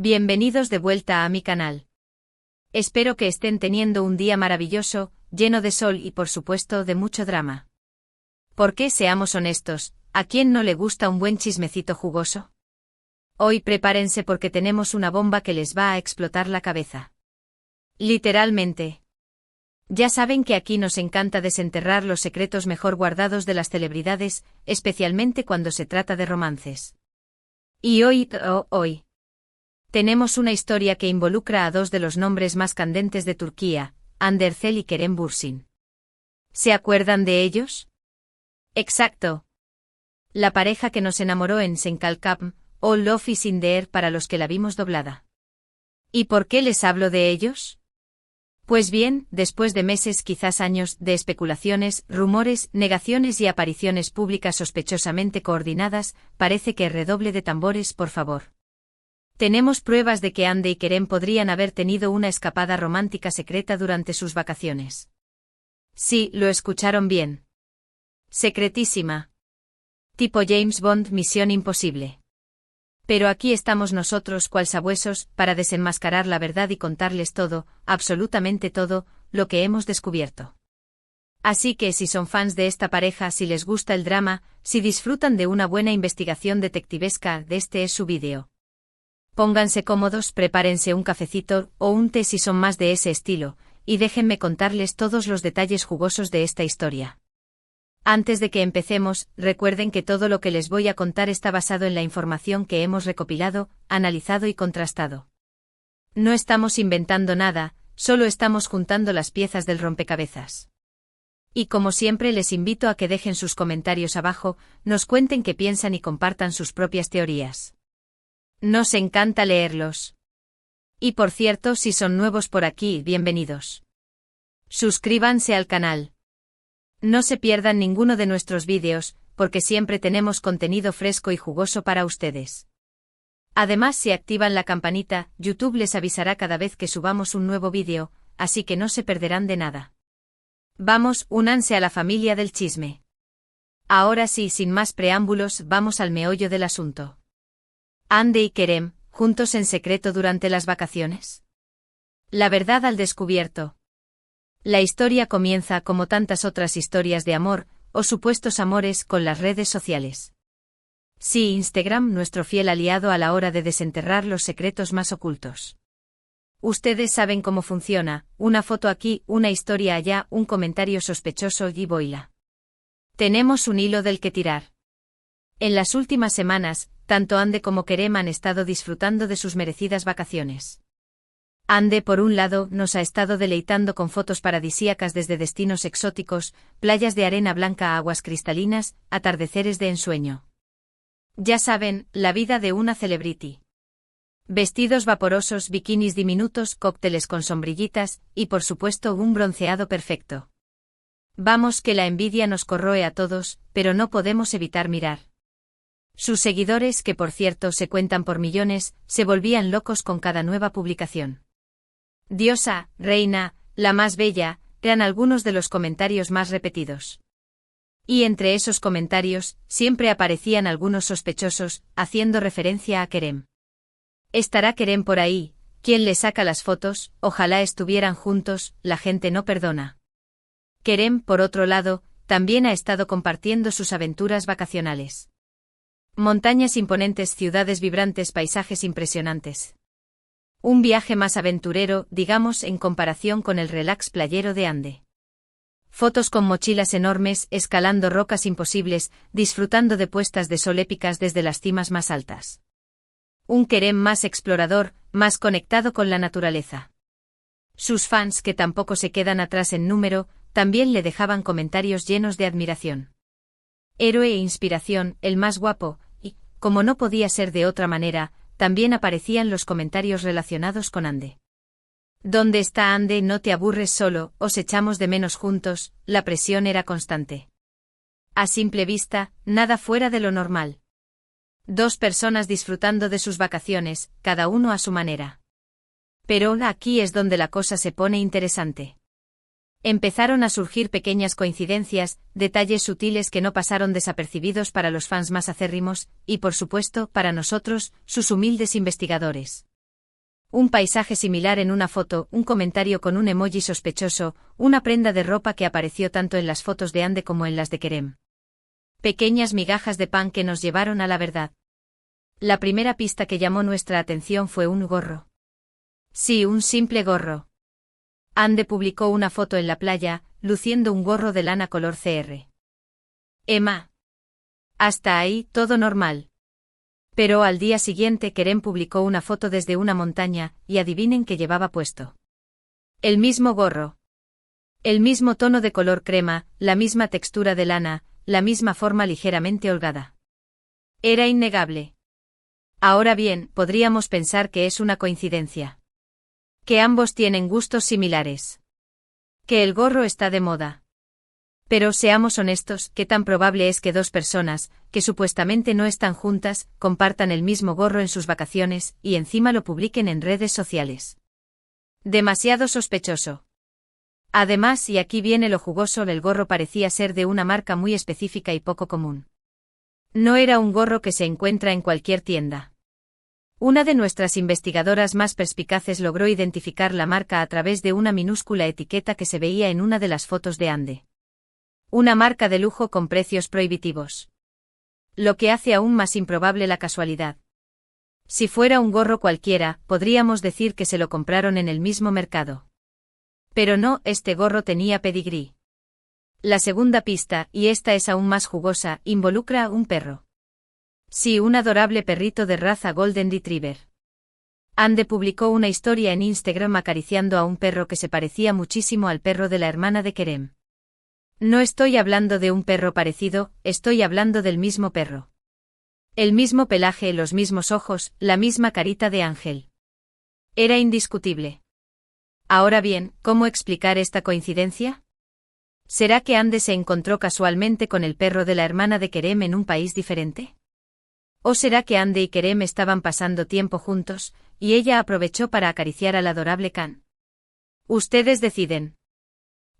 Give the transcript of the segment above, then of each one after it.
Bienvenidos de vuelta a mi canal. Espero que estén teniendo un día maravilloso, lleno de sol y por supuesto de mucho drama. Porque seamos honestos, ¿a quién no le gusta un buen chismecito jugoso? Hoy prepárense porque tenemos una bomba que les va a explotar la cabeza. Literalmente. Ya saben que aquí nos encanta desenterrar los secretos mejor guardados de las celebridades, especialmente cuando se trata de romances. Y hoy tenemos una historia que involucra a dos de los nombres más candentes de Turquía, Hande Erçel y Kerem Bürsin. ¿Se acuerdan de ellos? Exacto. La pareja que nos enamoró en Senkalkam, o Love is in the Air para los que la vimos doblada. ¿Y por qué les hablo de ellos? Pues bien, después de meses, quizás años, de especulaciones, rumores, negaciones y apariciones públicas sospechosamente coordinadas, parece que redoble de tambores, por favor. Tenemos pruebas de que Hande y Kerem podrían haber tenido una escapada romántica secreta durante sus vacaciones. Sí, lo escucharon bien. Secretísima. Tipo James Bond, Misión Imposible. Pero aquí estamos nosotros, cual sabuesos, para desenmascarar la verdad y contarles todo, absolutamente todo, lo que hemos descubierto. Así que si son fans de esta pareja, si les gusta el drama, si disfrutan de una buena investigación detectivesca, este es su vídeo. Pónganse cómodos, prepárense un cafecito o un té si son más de ese estilo, y déjenme contarles todos los detalles jugosos de esta historia. Antes de que empecemos, recuerden que todo lo que les voy a contar está basado en la información que hemos recopilado, analizado y contrastado. No estamos inventando nada, solo estamos juntando las piezas del rompecabezas. Y como siempre les invito a que dejen sus comentarios abajo, nos cuenten qué piensan y compartan sus propias teorías. Nos encanta leerlos. Y por cierto, si son nuevos por aquí, bienvenidos. Suscríbanse al canal. No se pierdan ninguno de nuestros vídeos, porque siempre tenemos contenido fresco y jugoso para ustedes. Además, si activan la campanita, YouTube les avisará cada vez que subamos un nuevo vídeo, así que no se perderán de nada. Vamos, únanse a la familia del chisme. Ahora sí, sin más preámbulos, vamos al meollo del asunto. Hande y Kerem, juntos en secreto durante las vacaciones. La verdad al descubierto. La historia comienza, como tantas otras historias de amor, o supuestos amores, con las redes sociales. Sí, Instagram, nuestro fiel aliado a la hora de desenterrar los secretos más ocultos. Ustedes saben cómo funciona, una foto aquí, una historia allá, un comentario sospechoso y boila. Tenemos un hilo del que tirar. En las últimas semanas, tanto Hande como Kerem han estado disfrutando de sus merecidas vacaciones. Hande, por un lado, nos ha estado deleitando con fotos paradisíacas desde destinos exóticos, playas de arena blanca a aguas cristalinas, atardeceres de ensueño. Ya saben, la vida de una celebrity. Vestidos vaporosos, bikinis diminutos, cócteles con sombrillitas, y por supuesto un bronceado perfecto. Vamos, que la envidia nos corroe a todos, pero no podemos evitar mirar. Sus seguidores, que por cierto se cuentan por millones, se volvían locos con cada nueva publicación. Diosa, reina, la más bella, eran algunos de los comentarios más repetidos. Y entre esos comentarios, siempre aparecían algunos sospechosos, haciendo referencia a Kerem. ¿Estará Kerem por ahí? ¿Quién le saca las fotos? Ojalá estuvieran juntos, la gente no perdona. Kerem, por otro lado, también ha estado compartiendo sus aventuras vacacionales. Montañas imponentes, ciudades vibrantes, paisajes impresionantes. Un viaje más aventurero, digamos, en comparación con el relax playero de Hande. Fotos con mochilas enormes, escalando rocas imposibles, disfrutando de puestas de sol épicas desde las cimas más altas. Un Kerem más explorador, más conectado con la naturaleza. Sus fans, que tampoco se quedan atrás en número, también le dejaban comentarios llenos de admiración. Héroe e inspiración, el más guapo, y, como no podía ser de otra manera, también aparecían los comentarios relacionados con Hande. ¿Dónde está Hande? No te aburres solo, os echamos de menos juntos, la presión era constante. A simple vista, nada fuera de lo normal. Dos personas disfrutando de sus vacaciones, cada uno a su manera. Pero aquí es donde la cosa se pone interesante. Empezaron a surgir pequeñas coincidencias, detalles sutiles que no pasaron desapercibidos para los fans más acérrimos, y por supuesto, para nosotros, sus humildes investigadores. Un paisaje similar en una foto, un comentario con un emoji sospechoso, una prenda de ropa que apareció tanto en las fotos de Ande como en las de Kerem. Pequeñas migajas de pan que nos llevaron a la verdad. La primera pista que llamó nuestra atención fue un gorro. Sí, un simple gorro. Ande publicó una foto en la playa, luciendo un gorro de lana color CR. Emma. Hasta ahí, todo normal. Pero al día siguiente Kerem publicó una foto desde una montaña, y adivinen qué llevaba puesto. El mismo gorro. El mismo tono de color crema, la misma textura de lana, la misma forma ligeramente holgada. Era innegable. Ahora bien, podríamos pensar que es una coincidencia. Que ambos tienen gustos similares. Que el gorro está de moda. Pero seamos honestos, ¿qué tan probable es que dos personas, que supuestamente no están juntas, compartan el mismo gorro en sus vacaciones, y encima lo publiquen en redes sociales? Demasiado sospechoso. Además, y aquí viene lo jugoso, el gorro parecía ser de una marca muy específica y poco común. No era un gorro que se encuentra en cualquier tienda. Una de nuestras investigadoras más perspicaces logró identificar la marca a través de una minúscula etiqueta que se veía en una de las fotos de Ande. Una marca de lujo con precios prohibitivos. Lo que hace aún más improbable la casualidad. Si fuera un gorro cualquiera, podríamos decir que se lo compraron en el mismo mercado. Pero no, este gorro tenía pedigrí. La segunda pista, y esta es aún más jugosa, involucra a un perro. Sí, un adorable perrito de raza Golden Retriever. Ande publicó una historia en Instagram acariciando a un perro que se parecía muchísimo al perro de la hermana de Kerem. No estoy hablando de un perro parecido, estoy hablando del mismo perro. El mismo pelaje, los mismos ojos, la misma carita de ángel. Era indiscutible. Ahora bien, ¿cómo explicar esta coincidencia? ¿Será que Ande se encontró casualmente con el perro de la hermana de Kerem en un país diferente? ¿O será que Ande y Kerem estaban pasando tiempo juntos, y ella aprovechó para acariciar al adorable can? Ustedes deciden.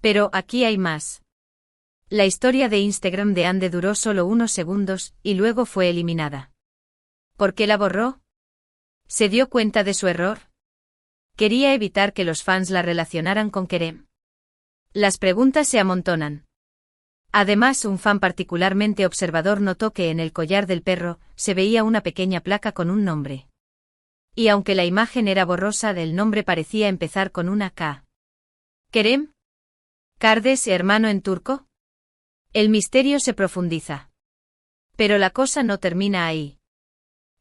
Pero aquí hay más. La historia de Instagram de Ande duró solo unos segundos, y luego fue eliminada. ¿Por qué la borró? ¿Se dio cuenta de su error? ¿Quería evitar que los fans la relacionaran con Kerem? Las preguntas se amontonan. Además, un fan particularmente observador notó que en el collar del perro se veía una pequeña placa con un nombre. Y aunque la imagen era borrosa, el nombre parecía empezar con una K. ¿Kerem? ¿Kardeş hermano en turco? El misterio se profundiza. Pero la cosa no termina ahí.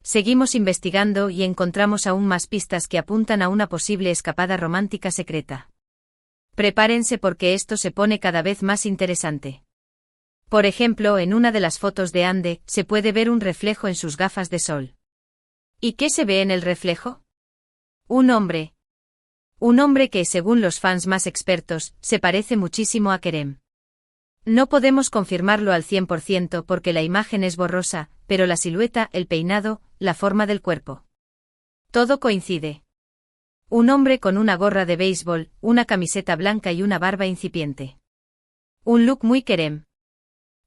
Seguimos investigando y encontramos aún más pistas que apuntan a una posible escapada romántica secreta. Prepárense porque esto se pone cada vez más interesante. Por ejemplo, en una de las fotos de Ande, se puede ver un reflejo en sus gafas de sol. ¿Y qué se ve en el reflejo? Un hombre. Un hombre que, según los fans más expertos, se parece muchísimo a Kerem. No podemos confirmarlo al 100% porque la imagen es borrosa, pero la silueta, el peinado, la forma del cuerpo. Todo coincide. Un hombre con una gorra de béisbol, una camiseta blanca y una barba incipiente. Un look muy Kerem.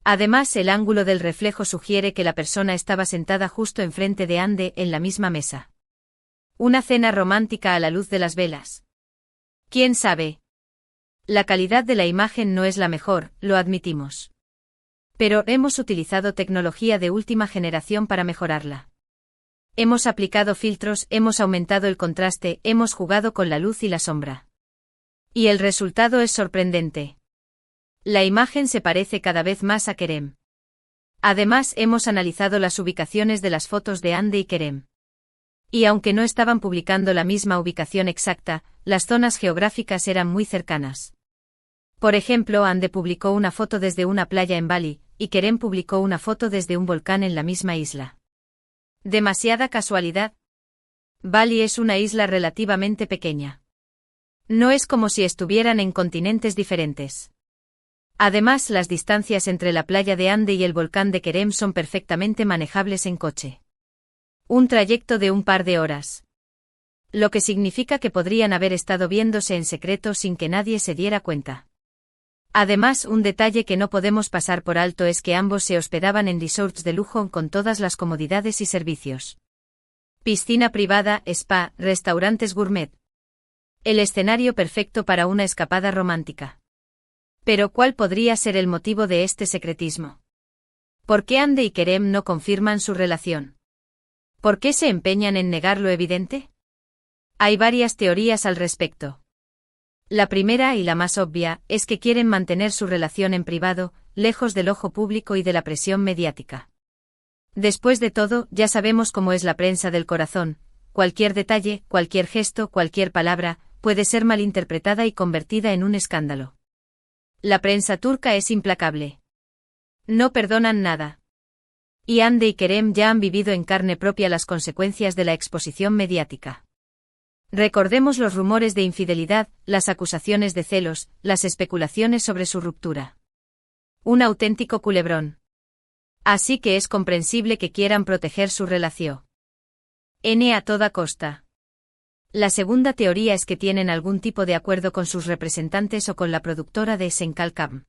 Además, el ángulo del reflejo sugiere que la persona estaba sentada justo enfrente de Ande en la misma mesa. Una cena romántica a la luz de las velas. ¿Quién sabe? La calidad de la imagen no es la mejor, lo admitimos. Pero hemos utilizado tecnología de última generación para mejorarla. Hemos aplicado filtros, hemos aumentado el contraste, hemos jugado con la luz y la sombra. Y el resultado es sorprendente. La imagen se parece cada vez más a Kerem. Además, hemos analizado las ubicaciones de las fotos de Ande y Kerem. Y aunque no estaban publicando la misma ubicación exacta, las zonas geográficas eran muy cercanas. Por ejemplo, Ande publicó una foto desde una playa en Bali, y Kerem publicó una foto desde un volcán en la misma isla. ¿Demasiada casualidad? Bali es una isla relativamente pequeña. No es como si estuvieran en continentes diferentes. Además, las distancias entre la playa de Ande y el volcán de Kerem son perfectamente manejables en coche. Un trayecto de un par de horas. Lo que significa que podrían haber estado viéndose en secreto sin que nadie se diera cuenta. Además, un detalle que no podemos pasar por alto es que ambos se hospedaban en resorts de lujo con todas las comodidades y servicios. Piscina privada, spa, restaurantes gourmet. El escenario perfecto para una escapada romántica. Pero ¿cuál podría ser el motivo de este secretismo? ¿Por qué Ande y Kerem no confirman su relación? ¿Por qué se empeñan en negar lo evidente? Hay varias teorías al respecto. La primera y la más obvia es que quieren mantener su relación en privado, lejos del ojo público y de la presión mediática. Después de todo, ya sabemos cómo es la prensa del corazón. Cualquier detalle, cualquier gesto, cualquier palabra, puede ser malinterpretada y convertida en un escándalo. La prensa turca es implacable. No perdonan nada. Y Hande y Kerem ya han vivido en carne propia las consecuencias de la exposición mediática. Recordemos los rumores de infidelidad, las acusaciones de celos, las especulaciones sobre su ruptura. Un auténtico culebrón. Así que es comprensible que quieran proteger su relación. A toda costa. La segunda teoría es que tienen algún tipo de acuerdo con sus representantes o con la productora de Senkalkam.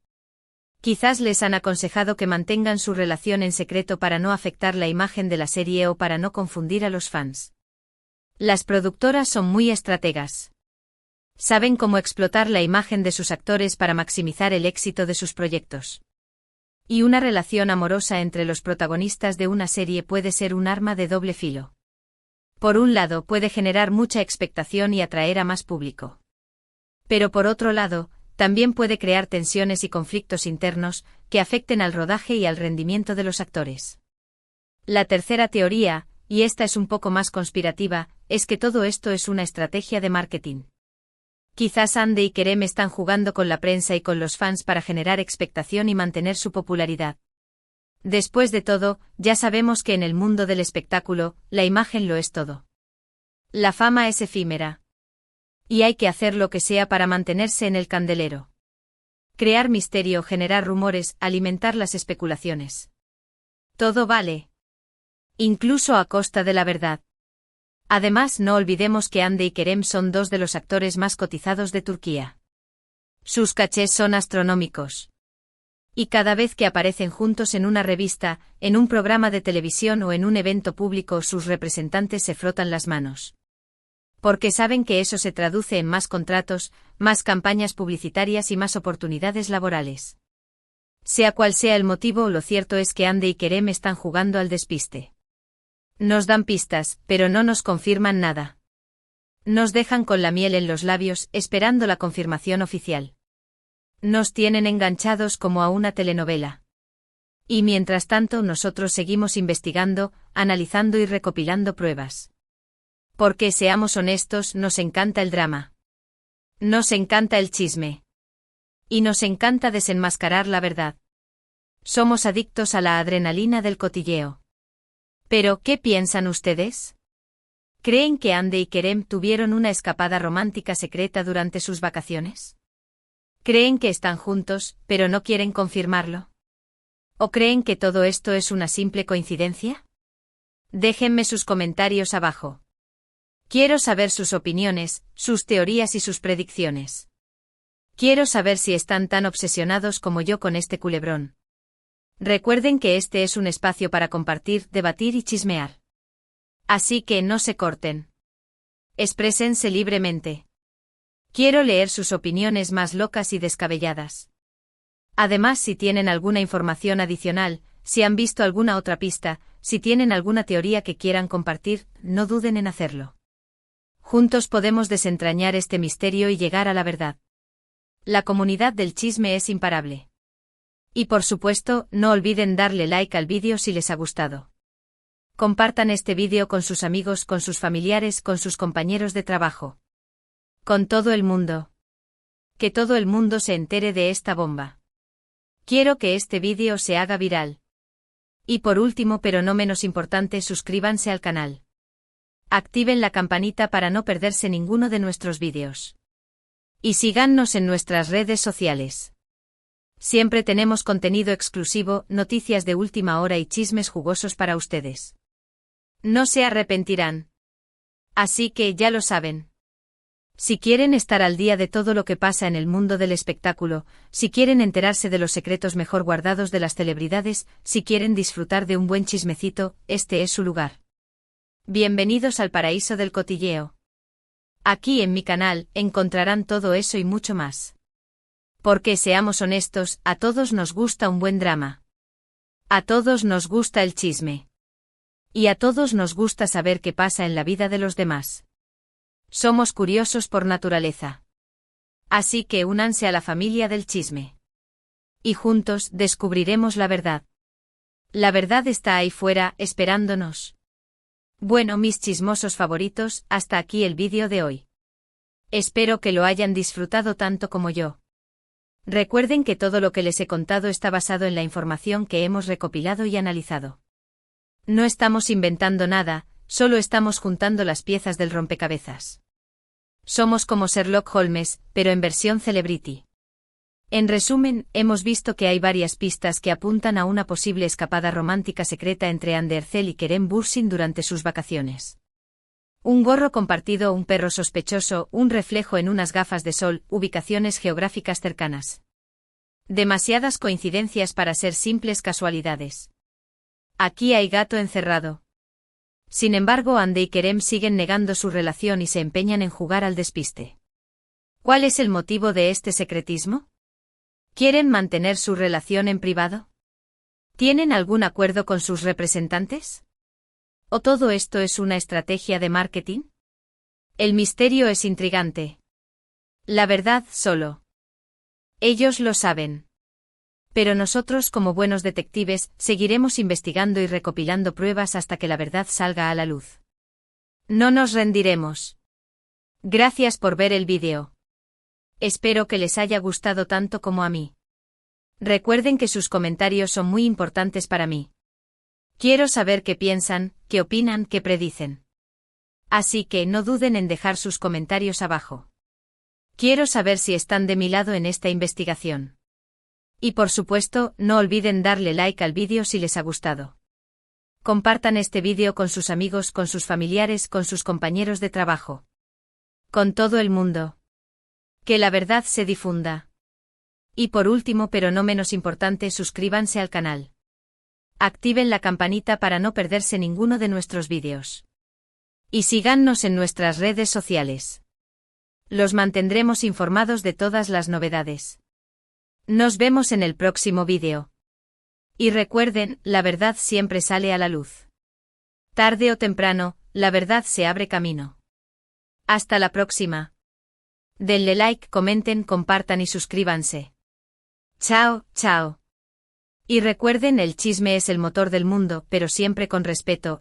Quizás les han aconsejado que mantengan su relación en secreto para no afectar la imagen de la serie o para no confundir a los fans. Las productoras son muy estrategas. Saben cómo explotar la imagen de sus actores para maximizar el éxito de sus proyectos. Y una relación amorosa entre los protagonistas de una serie puede ser un arma de doble filo. Por un lado puede generar mucha expectación y atraer a más público. Pero por otro lado, también puede crear tensiones y conflictos internos que afecten al rodaje y al rendimiento de los actores. La tercera teoría, y esta es un poco más conspirativa, es que todo esto es una estrategia de marketing. Quizás Hande y Kerem están jugando con la prensa y con los fans para generar expectación y mantener su popularidad. Después de todo, ya sabemos que en el mundo del espectáculo, la imagen lo es todo. La fama es efímera. Y hay que hacer lo que sea para mantenerse en el candelero. Crear misterio, generar rumores, alimentar las especulaciones. Todo vale. Incluso a costa de la verdad. Además, no olvidemos que Hande y Kerem son dos de los actores más cotizados de Turquía. Sus cachés son astronómicos. Y cada vez que aparecen juntos en una revista, en un programa de televisión o en un evento público, sus representantes se frotan las manos. Porque saben que eso se traduce en más contratos, más campañas publicitarias y más oportunidades laborales. Sea cual sea el motivo, lo cierto es que Hande y Kerem están jugando al despiste. Nos dan pistas, pero no nos confirman nada. Nos dejan con la miel en los labios, esperando la confirmación oficial. Nos tienen enganchados como a una telenovela. Y mientras tanto nosotros seguimos investigando, analizando y recopilando pruebas. Porque seamos honestos, nos encanta el drama. Nos encanta el chisme. Y nos encanta desenmascarar la verdad. Somos adictos a la adrenalina del cotilleo. Pero, ¿qué piensan ustedes? ¿Creen que Hande y Kerem tuvieron una escapada romántica secreta durante sus vacaciones? ¿Creen que están juntos, pero no quieren confirmarlo? ¿O creen que todo esto es una simple coincidencia? Déjenme sus comentarios abajo. Quiero saber sus opiniones, sus teorías y sus predicciones. Quiero saber si están tan obsesionados como yo con este culebrón. Recuerden que este es un espacio para compartir, debatir y chismear. Así que no se corten. Exprésense libremente. Quiero leer sus opiniones más locas y descabelladas. Además, si tienen alguna información adicional, si han visto alguna otra pista, si tienen alguna teoría que quieran compartir, no duden en hacerlo. Juntos podemos desentrañar este misterio y llegar a la verdad. La comunidad del chisme es imparable. Y por supuesto, no olviden darle like al vídeo si les ha gustado. Compartan este vídeo con sus amigos, con sus familiares, con sus compañeros de trabajo. Con todo el mundo. Que todo el mundo se entere de esta bomba. Quiero que este vídeo se haga viral. Y por último, pero no menos importante, suscríbanse al canal. Activen la campanita para no perderse ninguno de nuestros vídeos. Y síganos en nuestras redes sociales. Siempre tenemos contenido exclusivo, noticias de última hora y chismes jugosos para ustedes. No se arrepentirán. Así que ya lo saben. Si quieren estar al día de todo lo que pasa en el mundo del espectáculo, si quieren enterarse de los secretos mejor guardados de las celebridades, si quieren disfrutar de un buen chismecito, este es su lugar. Bienvenidos al paraíso del cotilleo. Aquí en mi canal encontrarán todo eso y mucho más. Porque seamos honestos, a todos nos gusta un buen drama. A todos nos gusta el chisme. Y a todos nos gusta saber qué pasa en la vida de los demás. Somos curiosos por naturaleza. Así que únanse a la familia del chisme. Y juntos descubriremos la verdad. La verdad está ahí fuera, esperándonos. Bueno, mis chismosos favoritos, hasta aquí el vídeo de hoy. Espero que lo hayan disfrutado tanto como yo. Recuerden que todo lo que les he contado está basado en la información que hemos recopilado y analizado. No estamos inventando nada, solo estamos juntando las piezas del rompecabezas. Somos como Sherlock Holmes, pero en versión celebrity. En resumen, hemos visto que hay varias pistas que apuntan a una posible escapada romántica secreta entre Andercel y Kerem Bürsin durante sus vacaciones. Un gorro compartido, un perro sospechoso, un reflejo en unas gafas de sol, ubicaciones geográficas cercanas. Demasiadas coincidencias para ser simples casualidades. Aquí hay gato encerrado. Sin embargo, Ande y Kerem siguen negando su relación y se empeñan en jugar al despiste. ¿Cuál es el motivo de este secretismo? ¿Quieren mantener su relación en privado? ¿Tienen algún acuerdo con sus representantes? ¿O todo esto es una estrategia de marketing? El misterio es intrigante. La verdad solo ellos lo saben. Pero nosotros, como buenos detectives, seguiremos investigando y recopilando pruebas hasta que la verdad salga a la luz. No nos rendiremos. Gracias por ver el vídeo. Espero que les haya gustado tanto como a mí. Recuerden que sus comentarios son muy importantes para mí. Quiero saber qué piensan, qué opinan, qué predicen. Así que no duden en dejar sus comentarios abajo. Quiero saber si están de mi lado en esta investigación. Y por supuesto, no olviden darle like al vídeo si les ha gustado. Compartan este vídeo con sus amigos, con sus familiares, con sus compañeros de trabajo. Con todo el mundo. Que la verdad se difunda. Y por último, pero no menos importante, suscríbanse al canal. Activen la campanita para no perderse ninguno de nuestros vídeos. Y síganos en nuestras redes sociales. Los mantendremos informados de todas las novedades. Nos vemos en el próximo vídeo. Y recuerden, la verdad siempre sale a la luz. Tarde o temprano, la verdad se abre camino. Hasta la próxima. Denle like, comenten, compartan y suscríbanse. Chao, chao. Y recuerden, el chisme es el motor del mundo, pero siempre con respeto,